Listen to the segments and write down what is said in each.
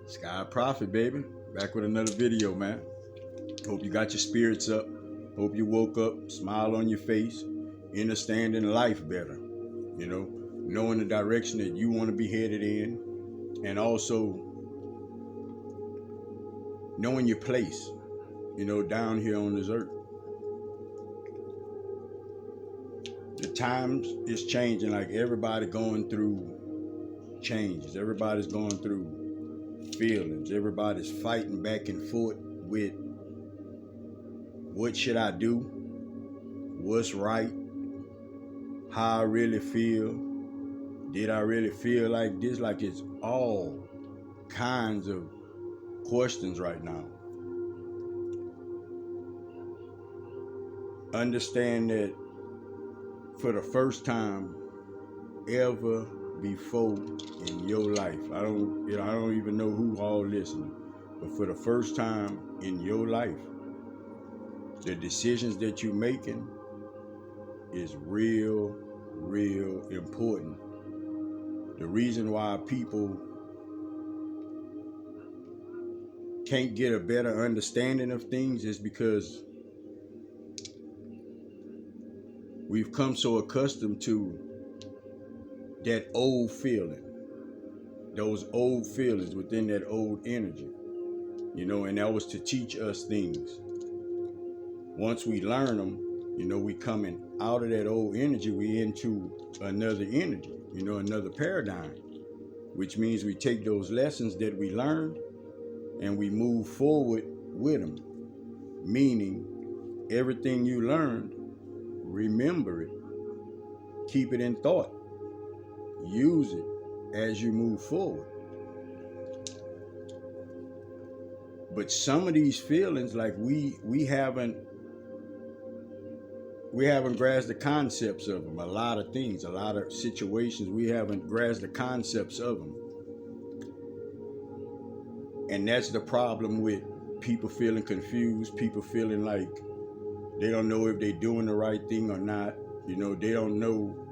Sky Prophet, baby. Back with another video, man. Hope you got your spirits up. Hope you woke up, smile on your face, understanding life better. Knowing the direction that you want to be headed in, and also knowing your place, down here on this earth. The times is changing, like everybody going through changes. Everybody's going through feelings. Everybody's fighting back and forth with what should I do, what's right, how I really feel, did I really feel like this? Like, it's all kinds of questions right now. Understand that for the first time ever before in your life, I don't even know who all listening, but for the first time in your life, the decisions that you're making is real important. The reason why people can't get a better understanding of things is because we've come so accustomed to that old feeling, those old feelings within that old energy, and that was to teach us things. Once we learn them, we coming out of that old energy, we into another energy, another paradigm, which means we take those lessons that we learned and we move forward with them. Meaning, everything you learned, remember it, keep it in thought, use it as you move forward. But some of these feelings, like we haven't grasped the concepts of them. A lot of things, a lot of situations, we haven't grasped the concepts of them. And that's the problem with people feeling confused, people feeling like they don't know if they're doing the right thing or not. They don't know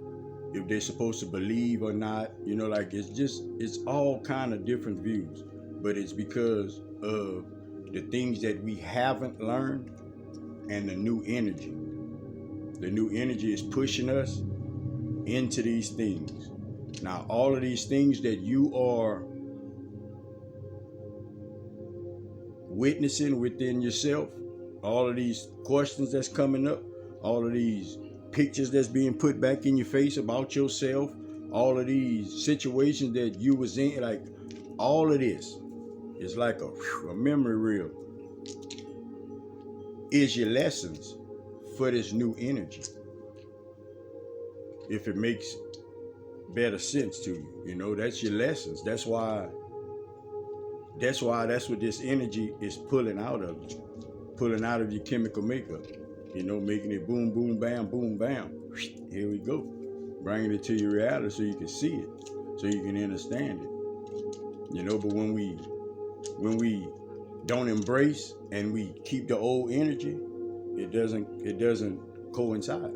if they're supposed to believe or not. Like, it's all kind of different views. But it's because of the things that we haven't learned and the new energy. The new energy is pushing us into these things. Now, all of these things that you are witnessing within yourself, all of these questions that's coming up, all of these pictures that's being put back in your face about yourself, all of these situations that you was in, like, all of this is like a memory reel, is your lessons for this new energy. If it makes better sense to you, that's your lessons. That's what this energy is pulling out of you, pulling out of your chemical makeup, making it boom, boom, bam, boom, bam. Here we go. Bringing it to your reality so you can see it, so you can understand it. But when we don't embrace and we keep the old energy, it doesn't coincide,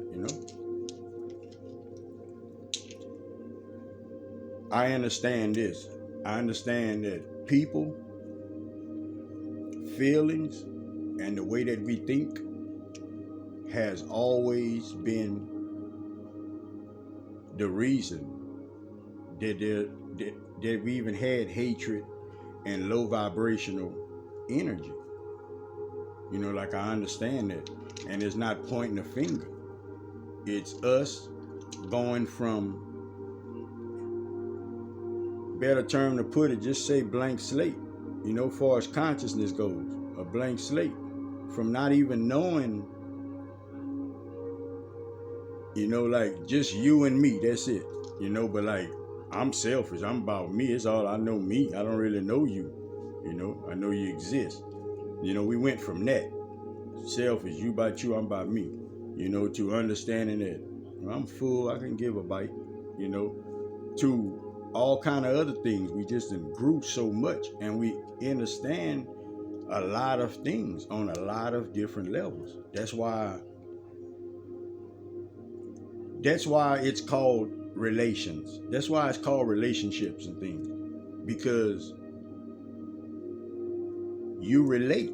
I understand this. I understand that people, feelings, and the way that we think has always been the reason that we even had hatred and low vibrational energy. Like, I understand that. And it's not pointing a finger. It's us going from, better term to put it, just say blank slate. Far as consciousness goes, a blank slate. From not even knowing, like, just you and me, that's it. But like, I'm selfish, I'm about me, it's all I know me. I don't really know you. I know you exist. We went from that, selfish, you about you, I'm about me, to understanding that I'm full, I can give a bite, to all kind of other things. We just grew so much, and we understand a lot of things on a lot of different levels. That's why it's called relations. That's why it's called relationships and things, because you relate.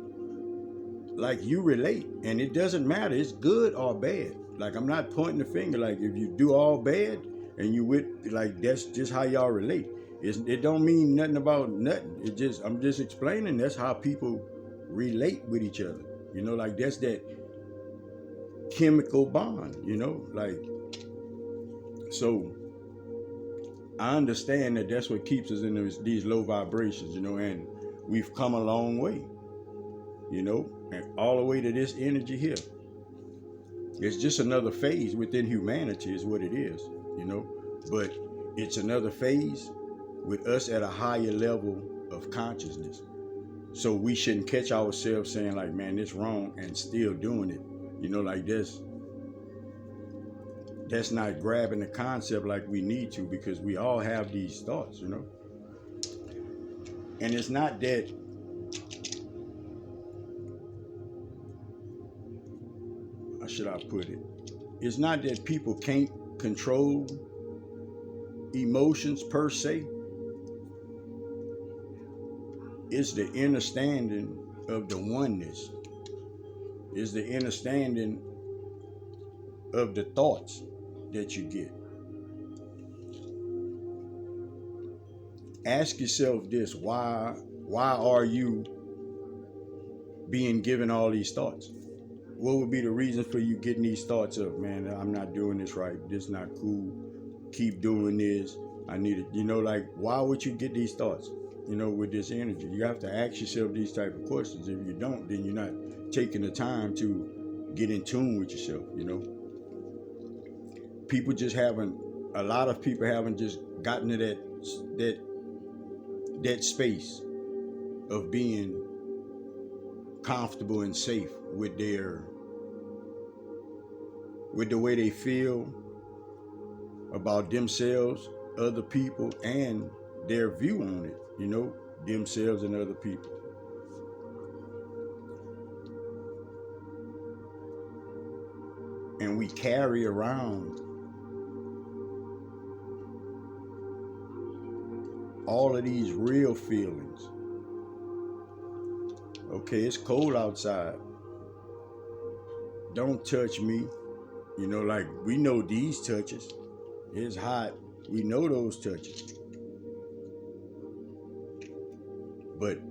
Like you relate. And it doesn't matter, it's good or bad. Like I'm not pointing the finger. Like if you do all bad and you with, like that's just how y'all relate. It don't mean nothing about nothing. I'm just explaining that's how people relate with each other. You know, like that's that chemical bond, you know, like so I understand that that's what keeps us in these low vibrations, you know, and we've come a long way, you know, and all the way to this energy here. It's just another phase within humanity is what it is, you know, but it's another phase with us at a higher level of consciousness. So we shouldn't catch ourselves saying like, man, this wrong and still doing it, you know, like this. That's not grabbing the concept like we need to, because we all have these thoughts, you know. And it's not that how should I put it? It's not that people can't control emotions per se. It's the understanding of the oneness. It's the understanding of the thoughts that you get. Ask yourself this: why are you being given all these thoughts? What would be the reason for you getting these thoughts of, man, I'm not doing this right, this is not cool, keep doing this, I need it, you know, like why would you get these thoughts, you know, with this energy? You have to ask yourself these type of questions. If you don't, then you're not taking the time to get in tune with yourself, you know. A lot of people haven't just gotten to that space of being comfortable and safe with the way they feel about themselves, other people, and their view on it, you know, themselves and other people. And we carry around all of these real feelings. Okay, it's cold outside. Don't touch me. You know, like we know these touches. It's hot. We know those touches. But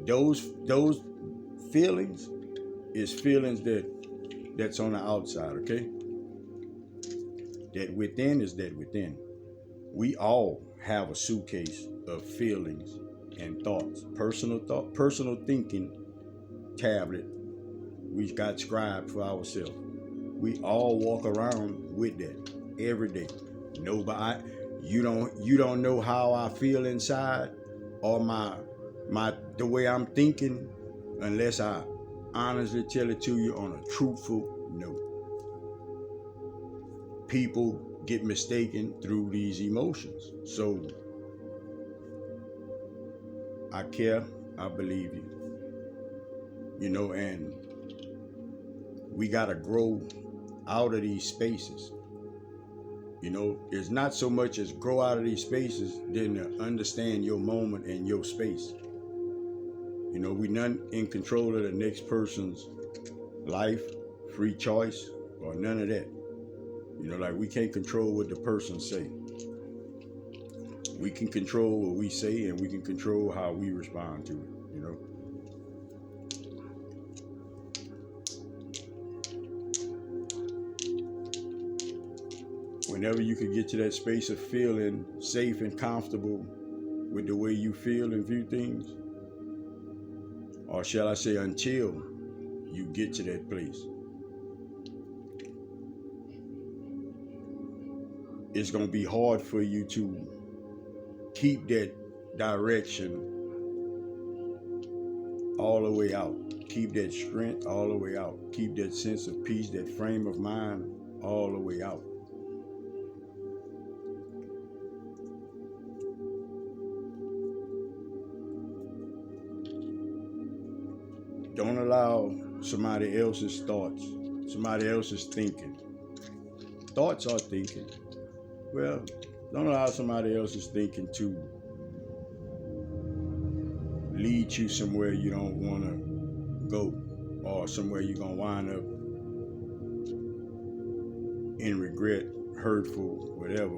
those feelings is feelings that's on the outside, okay? That within is that within. We all have a suitcase of feelings and thoughts, personal thinking tablet we got scribed for ourselves. We all walk around with that every day. Nobody, you don't know how I feel inside or the way I'm thinking unless I honestly tell it to you on a truthful note. People get mistaken through these emotions. So I care, I believe you. You know, and we gotta grow out of these spaces. You know, it's not so much as grow out of these spaces than to understand your moment and your space. You know, we not in control of the next person's life, free choice, or none of that. You know, like we can't control what the person say. We can control what we say, and we can control how we respond to it, you know. Whenever you can get to that space of feeling safe and comfortable with the way you feel and view things, or shall I say until you get to that place, it's going to be hard for you to keep that direction all the way out. Keep that strength all the way out. Keep that sense of peace, that frame of mind all the way out. Don't allow somebody else's thoughts, somebody else's thinking. Thoughts are thinking. Well, don't allow somebody else's thinking to lead you somewhere you don't want to go, or somewhere you're going to wind up in regret, hurtful, whatever,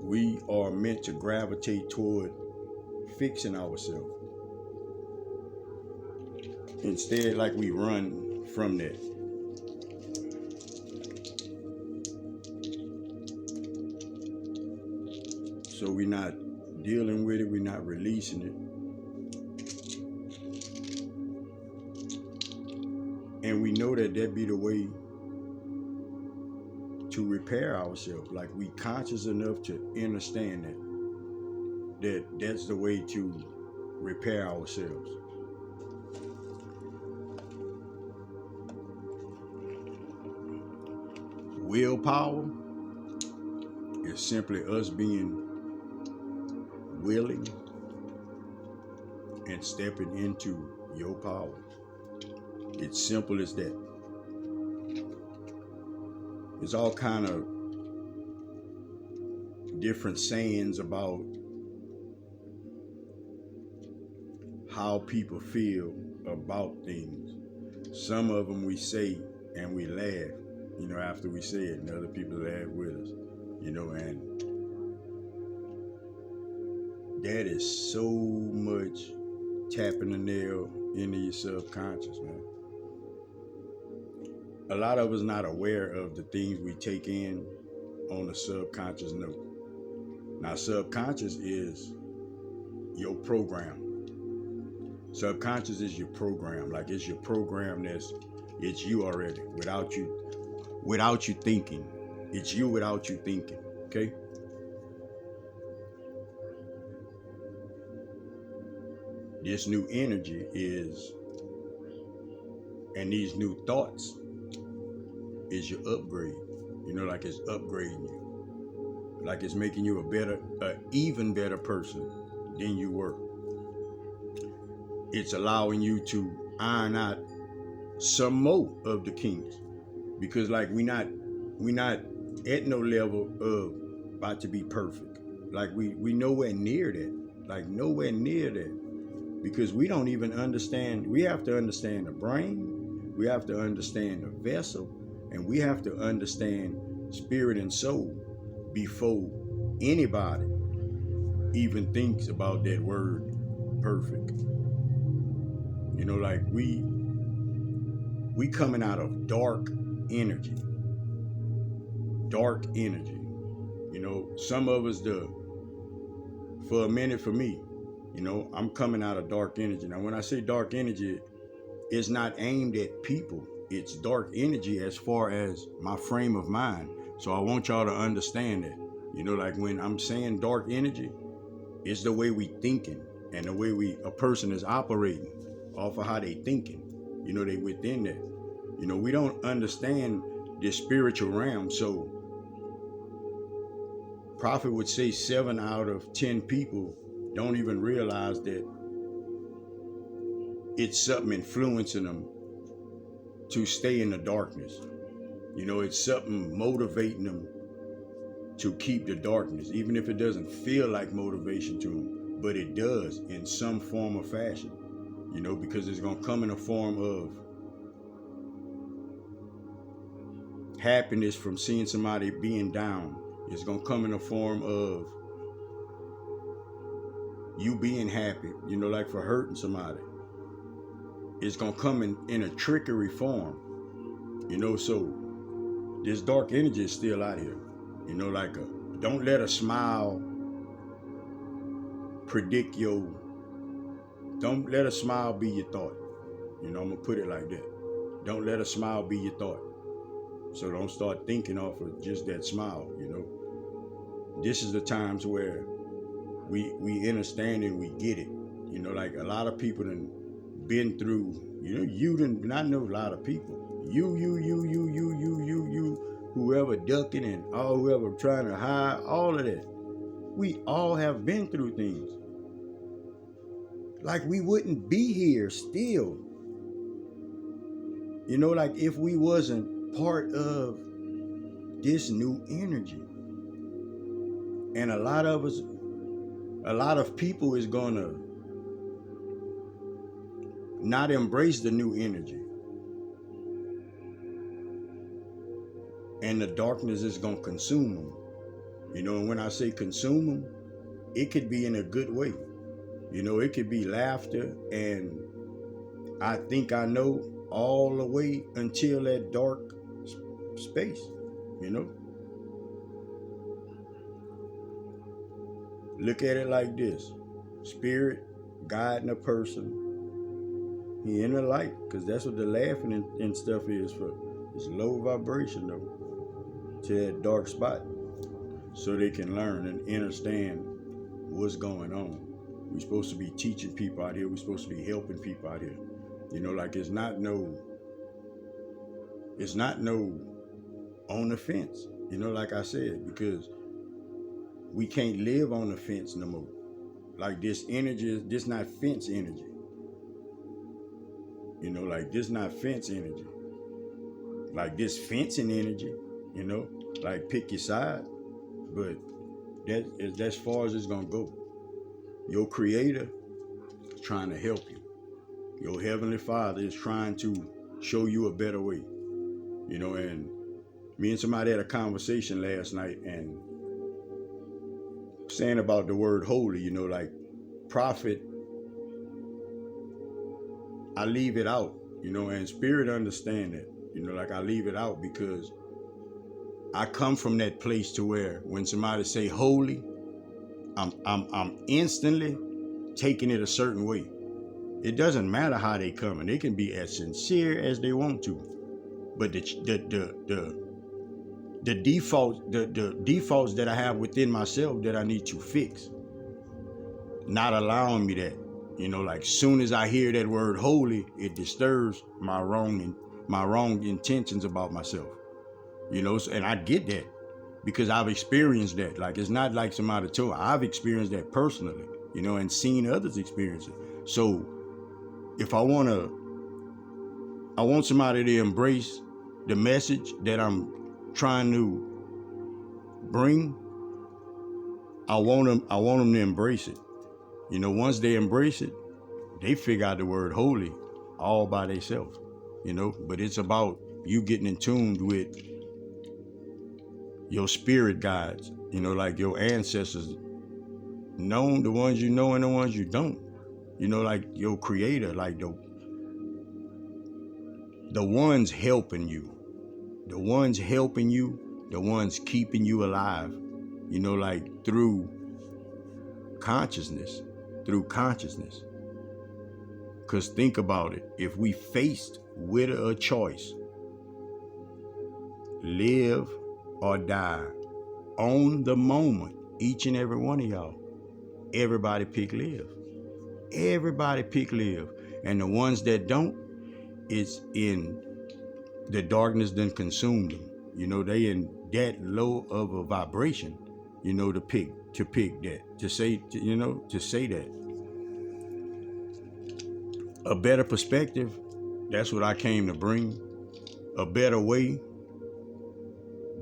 We are meant to gravitate toward fixing ourselves. Instead, like we run from that. So we're not dealing with it, we're not releasing it. And we know that be the way to repair ourselves. Like we conscious enough to understand that's the way to repair ourselves. Willpower is simply us being willing and stepping into your power. It's simple as that. There's all kind of different sayings about how people feel about things. Some of them we say and we laugh, after we say it, and other people laugh with us, and that is so much tapping the nail into your subconscious, man. A lot of us not aware of the things we take in on the subconscious note. Now, subconscious is your program. Subconscious is your program. Like it's your program it's you already, without you thinking. It's you without you thinking, okay? This new energy and these new thoughts is your upgrade. Like it's upgrading you. Like it's making you an even better person than you were. It's allowing you to iron out some more of the kinks. Because like we not at no level of about to be perfect. Like we nowhere near that. Like nowhere near that. Because we don't even understand. We have to understand the brain. We have to understand the vessel. And we have to understand spirit and soul before anybody even thinks about that word perfect. Like we coming out of dark energy. Dark energy. Some of us for a minute for me, I'm coming out of dark energy. Now, when I say dark energy, it's not aimed at people. It's dark energy as far as my frame of mind. So I want y'all to understand that. Like when I'm saying dark energy, it's the way we thinking and the way a person is operating off of how they thinking. They within that. We don't understand this spiritual realm. So Prophet would say 7 out of 10 people don't even realize that it's something influencing them to stay in the darkness. It's something motivating them to keep the darkness, even if it doesn't feel like motivation to them, but it does in some form or fashion, because it's going to come in a form of happiness from seeing somebody being down. It's going to come in a form of you being happy, like for hurting somebody. It's going to come in a trickery form, so this dark energy is still out here, like don't let a smile don't let a smile be your thought. I'm going to put it like that. Don't let a smile be your thought. So don't start thinking off of just that smile, This is the times where we understand and we get it. Like a lot of people done been through, I know a lot of people. Whoever ducking and whoever trying to hide, all of that. We all have been through things. Like we wouldn't be here still. Like if we wasn't part of this new energy. And a lot of us, a lot of people is gonna not embrace the new energy, and the darkness is gonna consume them. You know, and when I say consume them, it could be in a good way. You know, it could be laughter and I think I know all the way until that dark space, you know. Look at it like this. Spirit guiding a person. He in the light, because that's what the laughing and stuff is for. It's low vibration though, to that dark spot, so they can learn and understand what's going on. We're supposed to be teaching people out here. We're supposed to be helping people out here. You know, like it's not no on the fence. You know, like I said, because we can't live on the fence no more. Like this energy, this not fence energy. You know, like this not fence energy. Like this fencing energy, you know, like pick your side. But that's as far as it's gonna go. Your creator is trying to help you. Your heavenly Father is trying to show you a better way. You know, and me and somebody had a conversation last night and saying about the word holy, you know, like prophet, I leave it out, you know, and spirit understand that. You know, like I leave it out because I come from that place to where when somebody say holy, I'm instantly taking it a certain way. It doesn't matter how they come, and they can be as sincere as they want to. But the defaults that I have within myself that I need to fix, not allowing me that. You know, like soon as I hear that word holy, it disturbs my wrong intentions about myself. You know, and I get that because I've experienced that. Like it's not like somebody told. I've experienced that personally, you know, and seen others experience it. So if I want somebody to embrace the message that I'm trying to bring, I want them to embrace it. You know, once they embrace it, they figure out the word holy all by themselves, you know. But it's about you getting in tune with your spirit guides, you know, like your ancestors, known, the ones you know and the ones you don't. You know, like your creator, like the ones helping you. The ones helping you, the ones keeping you alive, you know, like through consciousness. Because think about it. If we faced with a choice, live or die, on the moment, each and every one of y'all, everybody pick live. Everybody pick live. And the ones that don't, it's in the darkness done consumed them. You know, they in that low of a vibration, you know, to pick that, to say that. A better perspective, that's what I came to bring. A better way,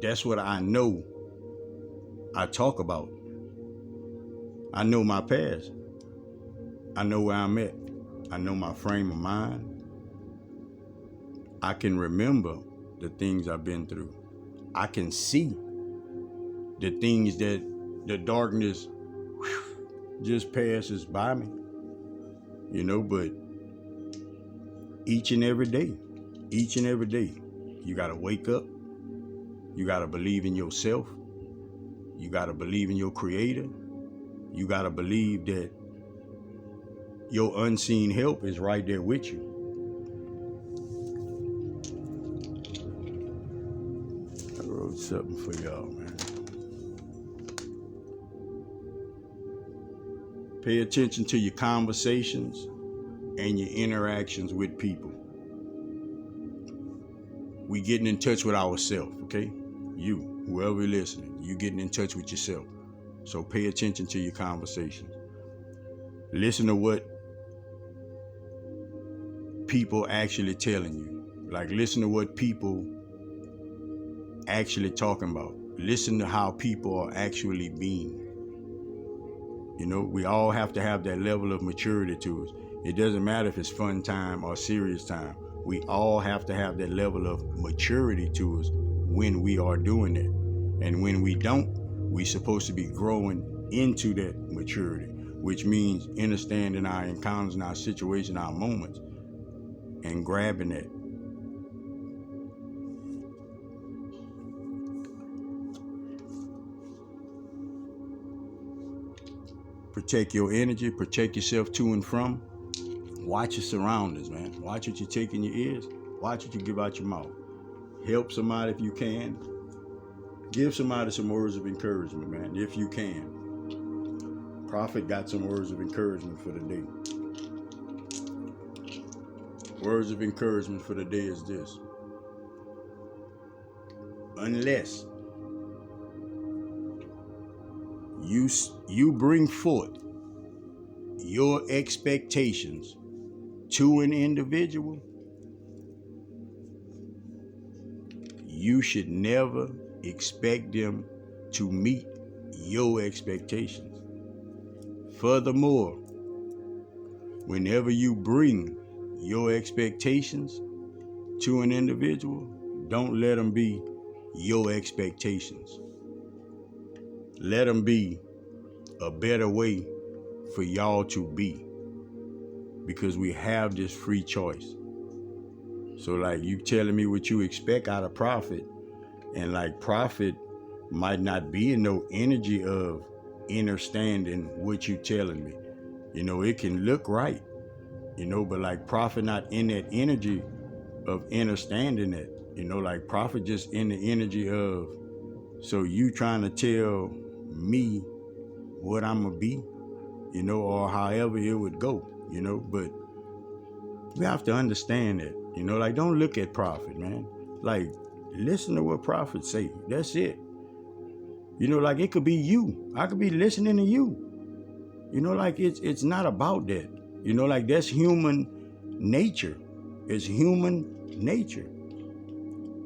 that's what I know I talk about. I know my past. I know where I'm at. I know my frame of mind. I can remember the things I've been through. I can see the things that the darkness just passes by me, you know, but each and every day, you gotta wake up. You gotta believe in yourself. You gotta believe in your creator. You gotta believe that your unseen help is right there with you. I wrote something for y'all, man. Pay attention to your conversations and your interactions with people. We getting in touch with ourselves, okay? You, whoever listening, you getting in touch with yourself. So pay attention to your conversations. Listen to what people actually telling you. Like, listen to what people actually talking about. Listen to how people are actually being. You know, we all have to have that level of maturity to us. It doesn't matter if it's fun time or serious time. We all have to have that level of maturity to us when we are doing it. And when we don't, we're supposed to be growing into that maturity, which means understanding our encounters and our situation, our moments, and grabbing it. Protect your energy, protect yourself to and from. Watch your surroundings, man. Watch what you take in your ears. Watch what you give out your mouth. Help somebody if you can. Give somebody some words of encouragement, man, if you can. Prophet got some words of encouragement for the day. Words of encouragement for the day is this. Unless you bring forth your expectations to an individual, you should never expect them to meet your expectations. Furthermore, whenever you bring your expectations to an individual, don't let them be your expectations. Let them be a better way for y'all to be, because we have this free choice. So like, you telling me what you expect out of Prophet, and like Prophet might not be in no energy of understanding what you telling me. You know, it can look right, you know, but like Prophet not in that energy of understanding it. You know, like Prophet just in the energy of, so you trying to tell me what I'm gonna be, you know, or however it would go, you know. But we have to understand that, you know, like, don't look at Prophet, man. Like, listen to what Prophet say. That's it. You know, like, it could be you. I could be listening to you. You know, like, it's not about that. You know, like, that's human nature. It's human nature.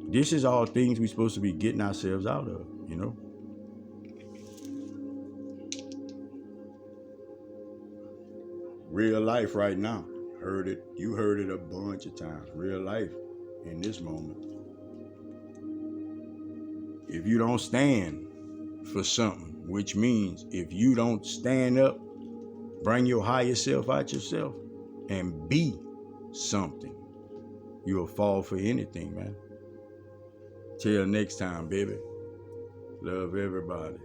This is all things we're supposed to be getting ourselves out of, you know. Real life right now. Heard it. You heard it a bunch of times. Real life in this moment. If you don't stand for something, which means if you don't stand up, bring your higher self out yourself and be something, you'll fall for anything, man. Till next time, baby. Love everybody.